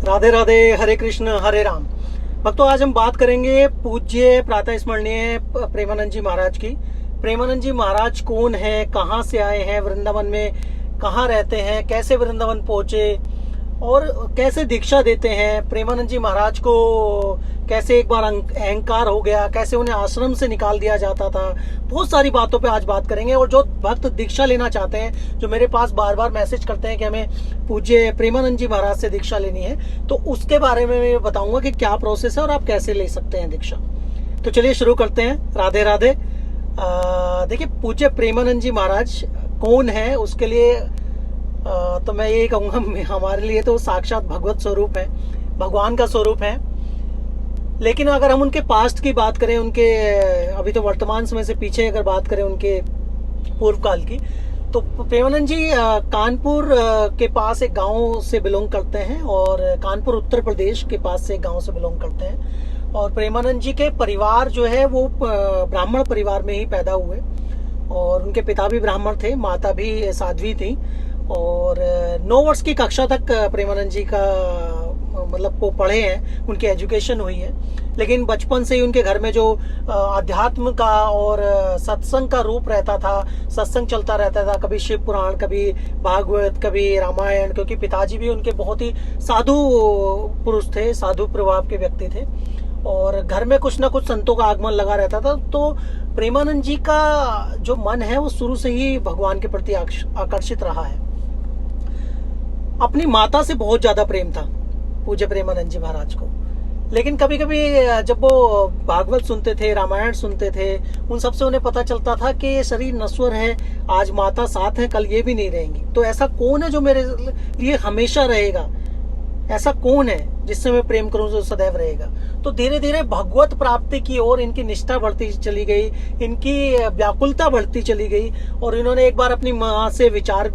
राधे राधे, हरे कृष्ण हरे राम। भक्तों, आज हम बात करेंगे पूज्य प्रातः स्मरणीय प्रेमानंद जी महाराज की। प्रेमानंद जी महाराज कौन है, कहाँ से आए हैं, वृंदावन में कहाँ रहते हैं, कैसे वृंदावन पहुंचे और कैसे दीक्षा देते हैं। प्रेमानंद जी महाराज को कैसे एक बार अहंकार हो गया, कैसे उन्हें आश्रम से निकाल दिया जाता था। बहुत सारी बातों पे आज बात करेंगे। और जो भक्त दीक्षा लेना चाहते हैं, जो मेरे पास बार बार मैसेज करते हैं कि हमें पूज्य प्रेमानंद जी महाराज से दीक्षा लेनी है, तो उसके बारे में मैं बताऊंगा कि क्या प्रोसेस है और आप कैसे ले सकते हैं दीक्षा। तो चलिए शुरू करते हैं। राधे राधे। देखिए, पूज्य प्रेमानंद जी महाराज कौन है, उसके लिए तो मैं यही कहूँगा, हमारे लिए तो साक्षात भगवत स्वरूप है, भगवान का स्वरूप है। लेकिन अगर हम उनके पास्ट की बात करें, उनके अभी तो वर्तमान समय से पीछे अगर बात करें उनके पूर्व काल की, तो प्रेमानंद जी कानपुर के पास एक गांव से बिलोंग करते हैं और कानपुर उत्तर प्रदेश के पास से एक गांव से बिलोंग करते हैं। और प्रेमानंद जी के परिवार जो है वो ब्राह्मण परिवार में ही पैदा हुए और उनके पिता भी ब्राह्मण थे, माता भी साध्वी थी। और 9 वर्ष की कक्षा तक प्रेमानंद जी का मतलब वो पढ़े हैं, उनकी एजुकेशन हुई है। लेकिन बचपन से ही उनके घर में जो अध्यात्म का और सत्संग का रूप रहता था, सत्संग चलता रहता था, कभी शिव पुराण, कभी भागवत, कभी रामायण, क्योंकि पिताजी भी उनके बहुत ही साधु पुरुष थे, साधु प्रभाव के व्यक्ति थे और घर में कुछ ना कुछ संतों का आगमन लगा रहता था। तो प्रेमानंद जी का जो मन है वो शुरू से ही भगवान के प्रति आकर्षित रहा है। अपनी माता से बहुत ज्यादा प्रेम था पूज्य प्रेमानंद जी महाराज को। लेकिन कभी कभी जब वो भागवत सुनते थे, रामायण सुनते थे, उन सबसे उन्हें पता चलता था कि ये शरीर नश्वर है, आज माता साथ है, कल ये भी नहीं रहेंगी, तो ऐसा कौन है जो मेरे लिए हमेशा रहेगा, ऐसा कौन है जिससे मैं प्रेम करूं जो सदैव रहेगा। तो धीरे धीरे भगवत प्राप्ति की ओर इनकी निष्ठा बढ़ती चली गई, इनकी व्याकुलता बढ़ती चली गई। और इन्होंने एक बार अपनी माँ से विचार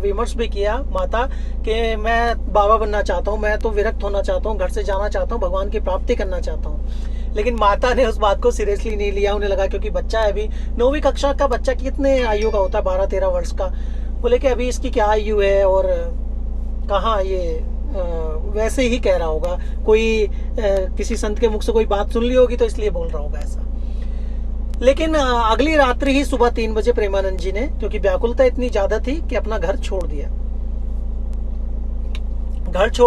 विमर्श भी किया, माता, कि मैं बाबा बनना चाहता हूँ, मैं तो विरक्त होना चाहता हूँ, घर से जाना चाहता हूँ, भगवान की प्राप्ति करना चाहता हूँ। लेकिन माता ने उस बात को सीरियसली नहीं लिया। उन्हें लगा क्योंकि बच्चा है, अभी 9वीं कक्षा का बच्चा कितने आयु का होता है, 12-13 वर्ष का। बोले कि अभी इसकी क्या आयु है और कहाँ ये वैसे ही कह रहा होगा, कोई किसी संत के मुख से कोई बात सुन ली होगी तो इसलिए बोल रहा होगा ऐसा। लेकिन अगली रात्रि ही सुबह 3 बजे प्रेमानंद जी ने, क्योंकि व्याकुलता इतनी ज्यादा थी कि अपना घर छोड़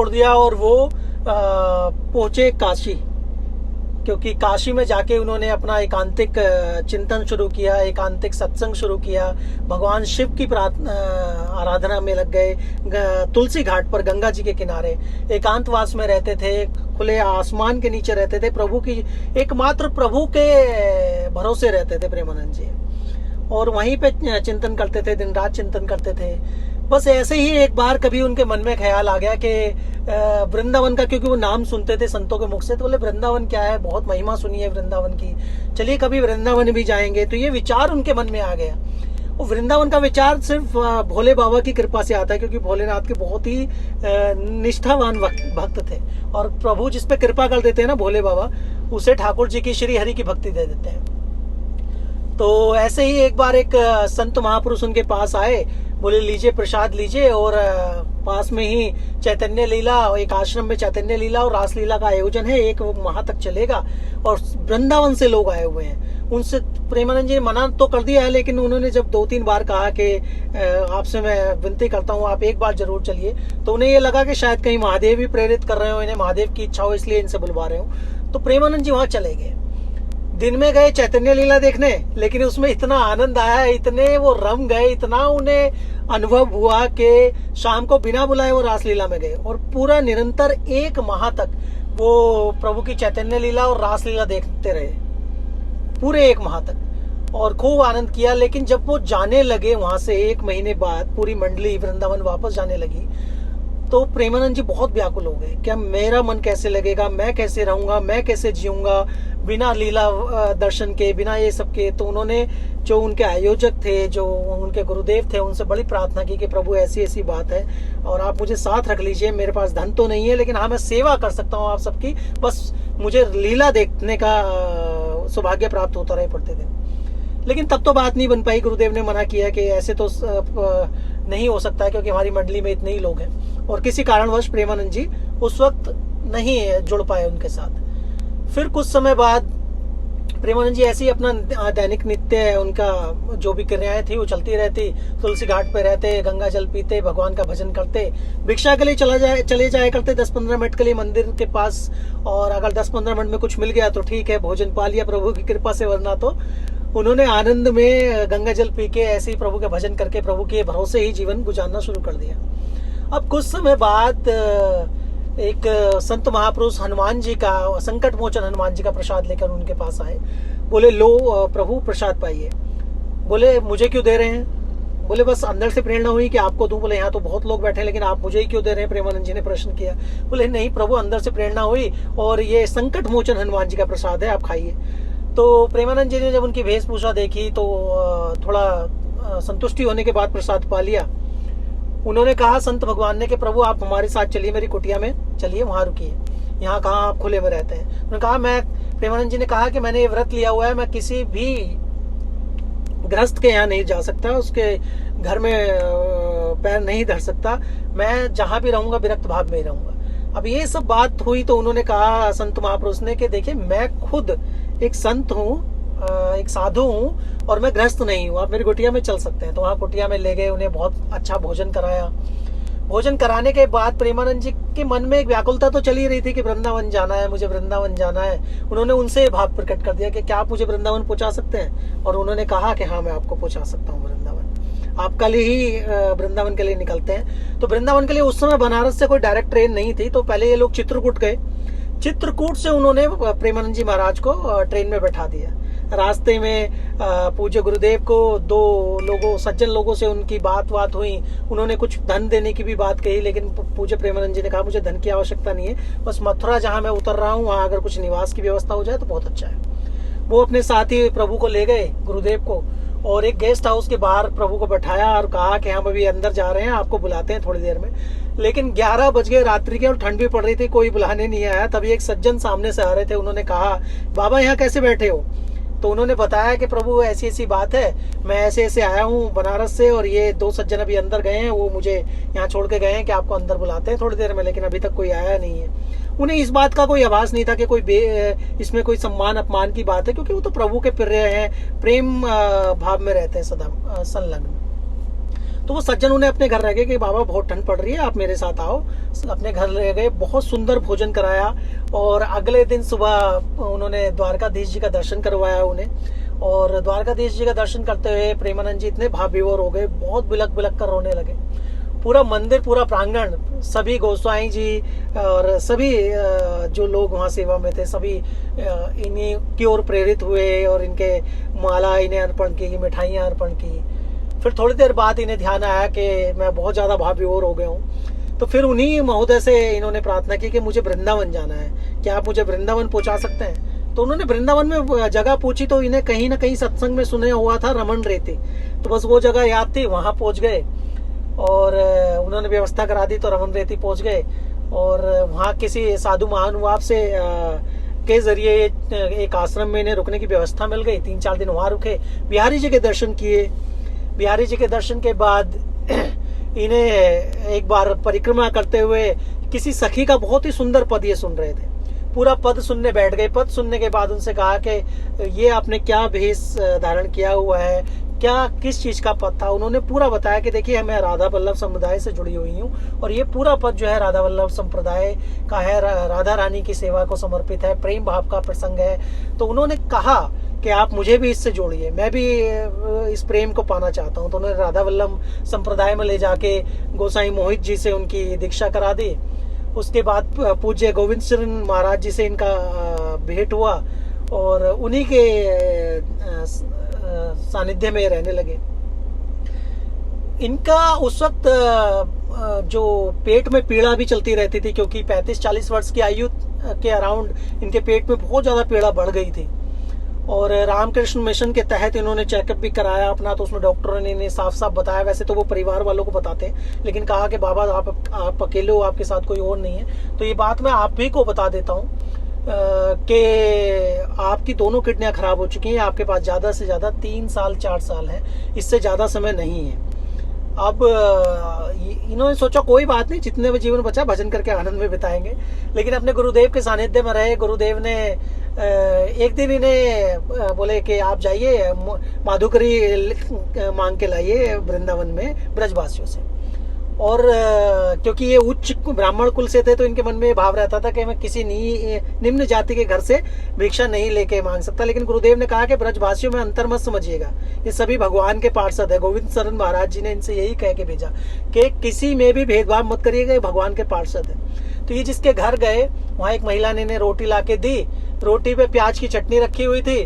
दिया और वो पहुंचे काशी। क्योंकि काशी में जाके उन्होंने अपना एकांतिक चिंतन शुरू किया, एकांतिक सत्संग शुरू किया, भगवान शिव की आराधना में लग गए। तुलसी घाट पर गंगा जी के किनारे एकांतवास में रहते थे, खुले आसमान के नीचे रहते थे, प्रभु की एकमात्र प्रभु के भरोसे रहते थे प्रेमानंद जी। और वहीं पे चिंतन करते थे, दिन रात चिंतन करते थे। बस ऐसे ही एक बार कभी उनके मन में ख्याल आ गया कि वृंदावन का, क्योंकि वो नाम सुनते थे संतों के मुख से, तो बोले वृंदावन क्या है, बहुत महिमा सुनी है वृंदावन की, चलिए कभी वृंदावन भी जाएंगे। तो ये विचार उनके मन में आ गया। वो वृंदावन का विचार सिर्फ भोले बाबा की कृपा से आता है, क्योंकि भोलेनाथ के बहुत ही निष्ठावान भक्त थे और प्रभु जिस पे कृपा कर देते हैं ना भोले बाबा, उसे ठाकुर जी की श्री हरि की भक्ति दे देते हैं। तो ऐसे ही एक बार एक संत महापुरुष उनके पास आए, बोले लीजिए प्रसाद लीजिए। और पास में ही चैतन्य लीला, एक आश्रम में चैतन्य लीला और रास लीला का आयोजन है, 1 माह तक चलेगा और वृंदावन से लोग आए हुए हैं। उनसे प्रेमानंद जी ने मना तो कर दिया है, लेकिन उन्होंने जब 2-3 बार कहा कि आपसे मैं विनती करता हूँ आप एक बार जरूर चलिए, तो उन्हें ये लगा कि शायद कहीं महादेव भी प्रेरित कर रहे हो इन्हें, महादेव की इच्छा हो इसलिए इनसे बुलवा रहे हो। तो प्रेमानंद जी वहां चले गए। दिन में गए चैतन्य लीला देखने, लेकिन उसमें इतना आनंद आया, इतने वो रम गए, इतना उन्हें अनुभव हुआ कि शाम को बिना बुलाए वो रासलीला में गए और पूरा निरंतर 1 माह तक वो प्रभु की चैतन्य लीला और रासलीला देखते रहे, पूरे 1 माह तक, और खूब आनंद किया। लेकिन जब वो जाने लगे वहां से 1 महीने बाद, पूरी मंडली वृंदावन वापस जाने लगी, तो प्रेमानंद जी बहुत व्याकुल हो गए। क्या मेरा मन कैसे लगेगा, मैं कैसे रहूंगा, मैं कैसे जीऊंगा बिना लीला दर्शन के, बिना ये सब के। तो उन्होंने जो उनके आयोजक थे, जो उनके गुरुदेव थे, उनसे बड़ी प्रार्थना की कि प्रभु ऐसी ऐसी बात है और आप मुझे साथ रख लीजिए, मेरे पास धन तो नहीं है लेकिन हाँ मैं सेवा कर सकता हूँ आप सबकी, बस मुझे लीला देखने का सौभाग्य प्राप्त होता रहे प्रतिदिन। लेकिन तब तो बात नहीं बन पाई, गुरुदेव ने मना किया कि ऐसे तो नहीं हो सकता है क्योंकि हमारी मंडली में इतने ही लोग हैं। और किसी कारणवश प्रेमानंद जी उस वक्त नहीं जुड़ पाए उनके साथ। फिर कुछ समय बाद प्रेमानंद जी ऐसे ही अपना दैनिक नित्य उनका जो भी क्रियाएं थी वो चलती रहती। तुलसी घाट पे रहते, गंगा जल पीते, भगवान का भजन करते, भिक्षा के लिए चले जाया करते 10-15 मिनट के लिए मंदिर के पास। और अगर 10-15 मिनट में कुछ मिल गया तो ठीक है, भोजन पा लिया प्रभु की कृपा से, वरना तो उन्होंने आनंद में गंगा जल पी के ऐसे ही प्रभु के भजन करके प्रभु के भरोसे ही जीवन गुजारना शुरू कर दिया। अब कुछ समय बाद एक संत महापुरुष हनुमान जी का, संकट मोचन हनुमान जी का प्रसाद लेकर उनके पास आए। बोले लो प्रभु प्रसाद पाइए। बोले मुझे क्यों दे रहे हैं? बोले बस अंदर से प्रेरणा हुई कि आपको दूं। बोले यहाँ तो बहुत लोग बैठे हैं, लेकिन आप मुझे ही क्यों दे रहे हैं? प्रेमानंद जी ने प्रश्न किया। बोले नहीं प्रभु, अंदर से प्रेरणा हुई और ये संकट मोचन हनुमान जी का प्रसाद है, आप खाइए। तो प्रेमानंद जी ने जब उनकी वेशभूषा देखी तो थोड़ा संतुष्टि होने के बाद प्रसाद पा लिया। उन्होंने कहा संत भगवान ने कि प्रभु आप हमारे साथ चलिए, मेरी कुटिया में चलिए, वहां रुकिए, यहाँ कहाँ आप खुले में रहते हैं? उन्होंने कहा प्रेमानंद जी ने कहा कि मैंने ये व्रत लिया हुआ है, मैं किसी भी गृहस्थ के यहाँ नहीं जा सकता, उसके घर में पैर नहीं धर सकता, मैं जहां भी रहूंगा विरक्त भाव में ही रहूंगा। अब ये सब बात हुई तो उन्होंने कहा संत महापुरुष ने कि देखिए मैं खुद एक संत हूँ, एक साधु हूँ और मैं गृहस्थ नहीं हूँ, आप मेरी कुटिया में चल सकते हैं। तो वहाँ कुटिया में ले गए, उन्हें बहुत अच्छा भोजन कराया। भोजन कराने के बाद प्रेमानंद जी के मन में एक व्याकुलता तो चली रही थी कि वृंदावन जाना है, मुझे वृंदावन जाना है। उन्होंने उनसे भाव प्रकट कर दिया कि क्या आप मुझे वृंदावन पहुंचा सकते हैं? और उन्होंने कहा कि हाँ मैं आपको पहुंचा सकता हूँ वृंदावन, आप कल ही वृंदावन के लिए निकलते हैं। तो वृंदावन के लिए उस समय बनारस से कोई डायरेक्ट ट्रेन नहीं थी, तो पहले ये लोग चित्रकूट गए। चित्रकूट से उन्होंने प्रेमानंद जी महाराज को ट्रेन में बैठा दिया। रास्ते में पूज्य गुरुदेव को दो लोगों, सज्जन लोगों से उनकी बात हुई। उन्होंने कुछ धन देने की भी बात कही, लेकिन पूज्य प्रेमानंद जी ने कहा मुझे धन की आवश्यकता नहीं है, बस मथुरा जहां मैं उतर रहा हूं वहां अगर कुछ निवास की व्यवस्था हो जाए तो बहुत अच्छा है। वो अपने साथ ही प्रभु को ले गए, गुरुदेव को, और एक गेस्ट हाउस के बाहर प्रभु को बैठाया और कहा कि हम अभी अंदर जा रहे हैं, आपको बुलाते हैं थोड़ी देर में। लेकिन 11 बज गए रात्रि के और ठंड भी पड़ रही थी, कोई बुलाने नहीं आया। तभी एक सज्जन सामने से आ रहे थे, उन्होंने कहा बाबा यहाँ कैसे बैठे हो? तो उन्होंने बताया कि प्रभु ऐसी ऐसी बात है, मैं ऐसे ऐसे आया हूँ बनारस से और ये दो सज्जन अभी अंदर गए हैं, वो मुझे यहाँ छोड़ के गए हैं कि आपको अंदर बुलाते हैं थोड़ी देर में, लेकिन अभी तक कोई आया नहीं है। उन्हें इस बात का कोई आभास नहीं था कि कोई इसमें कोई सम्मान अपमान की बात है, क्योंकि वो तो प्रभु के प्रिय हैं, प्रेम भाव में रहते हैं सदा संलग्न। तो वो सज्जन उन्हें अपने घर रह गए कि बाबा बहुत ठंड पड़ रही है, आप मेरे साथ आओ। अपने घर ले गए, बहुत सुंदर भोजन कराया और अगले दिन सुबह उन्होंने द्वारकाधीश जी का दर्शन करवाया उन्हें। और द्वारकाधीश जी का दर्शन करते हुए प्रेमानंद जी इतने भाव विभोर हो गए, बहुत बिलक बिलक कर रोने लगे। पूरा मंदिर, पूरा प्रांगण, सभी गोस्वाई जी और सभी जो लोग वहाँ सेवा में थे, सभी इन्हीं की ओर प्रेरित हुए और इनके माला इन्हें अर्पण की, मिठाइयाँ अर्पण की। फिर थोड़ी देर बाद इन्हें ध्यान आया कि मैं बहुत ज़्यादा भाव विभोर हो गया हूँ। तो फिर उन्हीं महोदय से इन्होंने प्रार्थना की कि मुझे वृंदावन जाना है, क्या आप मुझे वृंदावन पहुँचा सकते हैं? तो उन्होंने वृंदावन में जगह पूछी तो इन्हें कहीं ना कहीं सत्संग में सुने हुआ था रमन रेती, तो बस वो जगह याद थी, वहाँ पहुँच गए और उन्होंने व्यवस्था करा दी। तो रमन रेती पहुँच गए और वहाँ किसी साधु महानुभाव से के जरिए एक आश्रम में इन्हें रुकने की व्यवस्था मिल गई। 3-4 दिन वहाँ रुके, बिहारी जी के दर्शन किए। बिहारी जी के दर्शन के बाद इन्हें एक बार परिक्रमा करते हुए किसी सखी का बहुत ही सुंदर पद ये सुन रहे थे, पूरा पद सुनने बैठ गए। पद सुनने के बाद उनसे कहा कि ये आपने क्या भेष धारण किया हुआ है, क्या किस चीज का पद था? उन्होंने पूरा बताया कि देखिए मैं राधा वल्लभ समुदाय से जुड़ी हुई हूँ और ये पूरा पद जो है राधा वल्लभ संप्रदाय का है, राधा रानी की सेवा को समर्पित है, प्रेम भाव का प्रसंग है। तो उन्होंने कहा कि आप मुझे भी इससे जोड़िए, मैं भी इस प्रेम को पाना चाहता हूँ। तो उन्होंने राधा वल्लभ संप्रदाय में ले जाके गोसाई मोहित जी से उनकी दीक्षा करा दी। उसके बाद पूज्य गोविंद चरण महाराज जी से इनका भेंट हुआ और उन्हीं के सानिध्य में रहने लगे। इनका उस वक्त जो पेट में पीड़ा भी चलती रहती थी, क्योंकि 35-40 वर्ष की आयु के अराउंड इनके पेट में बहुत ज्यादा पीड़ा बढ़ गई थी। और रामकृष्ण मिशन के तहत इन्होंने चेकअप भी कराया अपना, तो उसमें डॉक्टरों ने इन्हें साफ साफ बताया, वैसे तो वो परिवार वालों को बताते हैं, लेकिन कहा कि बाबा आप अकेले हो, आपके साथ कोई और नहीं है। तो ये बात मैं आप भी को बता देता हूँ कि आपकी दोनों किडनियां खराब हो चुकी हैं, आपके पास ज्यादा से ज्यादा 3 साल 4 साल है, इससे ज्यादा समय नहीं है। अब इन्होंने सोचा कोई बात नहीं, जितने भी जीवन बचा भजन करके आनंद में बिताएंगे। लेकिन अपने गुरुदेव के सानिध्य में रहे। गुरुदेव ने एक दिन इन्हें बोले कि आप जाइए माधुकरी मांग के लाइए वृंदावन में ब्रजवासियों से। और क्योंकि ये उच्च ब्राह्मण कुल से थे तो इनके मन में भाव रहता था कि मैं किसी निम्न जाति के घर से भिक्षा नहीं लेके मांग सकता। लेकिन गुरुदेव ने कहा कि ब्रजवासियों में अंतर मत समझिएगा, ये सभी भगवान के पार्षद है। गोविंद शरण महाराज जी ने इनसे यही कह के भेजा कि किसी में भी भेदभाव मत करिएगा, ये भगवान के पार्षद है। तो ये जिसके घर गए वहाँ एक महिला ने इन्हें रोटी ला के दी। रोटी पे प्याज की चटनी रखी हुई थी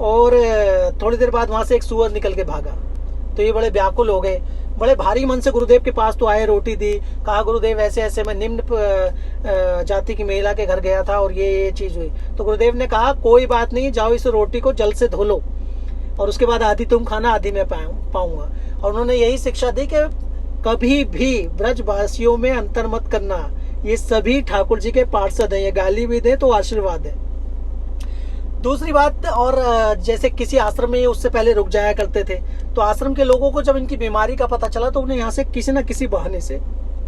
और थोड़ी देर बाद वहां से एक सूअर निकल के भागा। तो ये बड़े व्याकुल हो गए, बड़े भारी मन से गुरुदेव के पास तो आए, रोटी दी, कहा गुरुदेव ऐसे ऐसे मैं निम्न जाति की महिला के घर गया था और ये चीज हुई। तो गुरुदेव ने कहा कोई बात नहीं, जाओ इस रोटी को जल से धो लो और उसके बाद आधी तुम खाना आधी मैं पाऊंगा। और उन्होंने यही शिक्षा दी कि कभी भी ब्रजवासियों में अंतर मत करना, ये सभी ठाकुर जी के पार्षद हैं, ये गाली भी दे तो आशीर्वाद है। दूसरी बात, और जैसे किसी आश्रम में उससे पहले रुक जाया करते थे, तो आश्रम के लोगों को जब इनकी बीमारी का पता चला तो उन्हें यहाँ से किसी न किसी बहाने से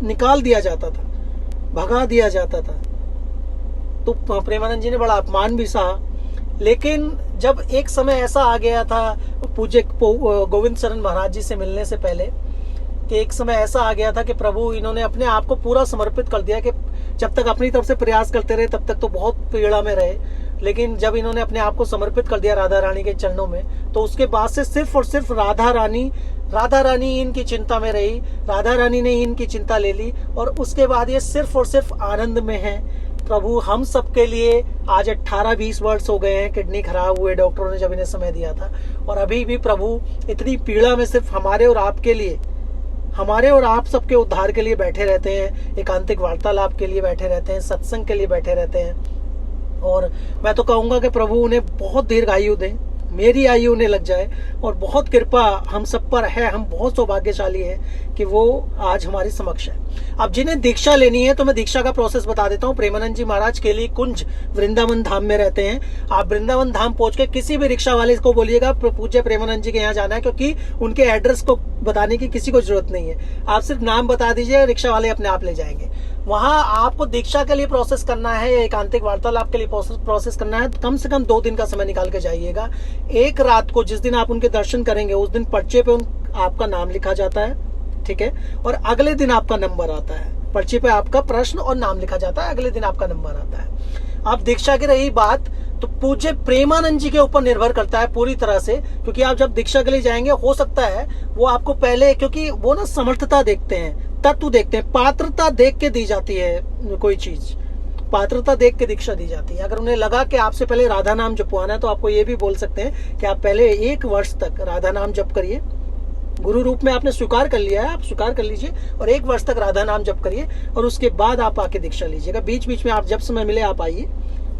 निकाल दिया जाता था, भगा दिया जाता था। तो प्रेमानंद जी ने बड़ा अपमान भी सहा। लेकिन जब एक समय ऐसा आ गया था पूज्य गोविंद शरण महाराज जी से मिलने से पहले, कि एक समय ऐसा आ गया था कि प्रभु इन्होंने अपने आप को पूरा समर्पित कर दिया कि जब तक अपनी तरफ से प्रयास करते रहे तब तक तो बहुत पीड़ा में रहे, लेकिन जब इन्होंने अपने आप को समर्पित कर दिया राधा रानी के चरणों में, तो उसके बाद से सिर्फ और सिर्फ राधा रानी इनकी चिंता में रही, राधा रानी ने इनकी चिंता ले ली और उसके बाद ये सिर्फ और सिर्फ आनंद में है। प्रभु हम सबके लिए आज 18-20 वर्ष हो गए हैं किडनी खराब हुए, डॉक्टरों ने जब इन्हें समय दिया था, और अभी भी प्रभु इतनी पीड़ा में सिर्फ हमारे और आपके लिए, हमारे और आप सबके उद्धार के लिए बैठे रहते हैं, एकांतिक वार्तालाप के लिए बैठे रहते हैं, सत्संग के लिए बैठे रहते हैं। और मैं तो कहूँगा कि प्रभु उन्हें बहुत दीर्घ आयु दें, मेरी आयु उन्हें लग जाए, और बहुत कृपा हम सब पर है। हम बहुत सौभाग्यशाली हैं कि वो आज हमारी समक्ष है। अब जिन्हें दीक्षा लेनी है तो मैं दीक्षा का प्रोसेस बता देता हूँ। प्रेमानंद जी महाराज के लिए कुंज वृंदावन धाम में रहते हैं। आप वृंदावन धाम पहुंच के किसी भी रिक्शा वाले को बोलिएगा पूज्य प्रेमानंद जी के यहाँ जाना है, क्योंकि उनके एड्रेस को बताने की किसी को जरूरत नहीं है। आप सिर्फ नाम बता दीजिए, रिक्शा वाले अपने आप ले जाएंगे। वहां आपको दीक्षा के लिए प्रोसेस करना है, एकांतिक वार्तालाप के लिए प्रोसेस करना है, कम से कम 2 दिन का समय निकाल के जाइएगा। एक रात को जिस दिन आप उनके दर्शन करेंगे उस दिन पर्चे पे आपका नाम लिखा जाता है, ठीक है, और अगले दिन आपका नंबर आता है। पर्चे पे आपका प्रश्न और नाम लिखा जाता है, अगले दिन आपका नंबर आता है। अब दीक्षा की रही बात, तो पूज्य प्रेमानंद जी के ऊपर निर्भर करता है पूरी तरह से, क्योंकि आप जब दीक्षा के लिए जाएंगे हो सकता है वो आपको पहले, क्योंकि वो ना समर्थता देखते हैं, तत्व देखते हैं, पात्रता देख के दी जाती है कोई चीज, पात्रता देख के दीक्षा दी जाती है। अगर उन्हें लगा कि आपसे पहले राधा नाम जपवाना है तो आपको ये भी बोल सकते हैं कि आप पहले 1 वर्ष तक राधा नाम जप करिए। गुरु रूप में आपने स्वीकार कर लिया है, आप स्वीकार कर लीजिए और 1 वर्ष तक राधा नाम जप करिए और उसके बाद आप आके दीक्षा लीजिएगा। बीच बीच में आप जब समय मिले आप आइए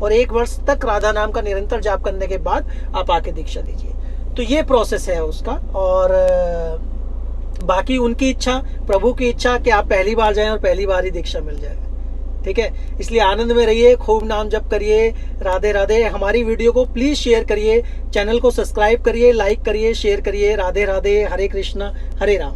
और 1 वर्ष तक राधा नाम का निरंतर जाप करने के बाद आप आके दीक्षा लीजिए। तो ये प्रोसेस है उसका। और बाकी उनकी इच्छा, प्रभु की इच्छा कि आप पहली बार जाएं और पहली बार ही दीक्षा मिल जाए, ठीक है। इसलिए आनंद में रहिए, खूब नाम जप करिए। राधे राधे। हमारी वीडियो को प्लीज शेयर करिए, चैनल को सब्सक्राइब करिए, लाइक करिए, शेयर करिए। राधे राधे। हरे कृष्ण हरे राम।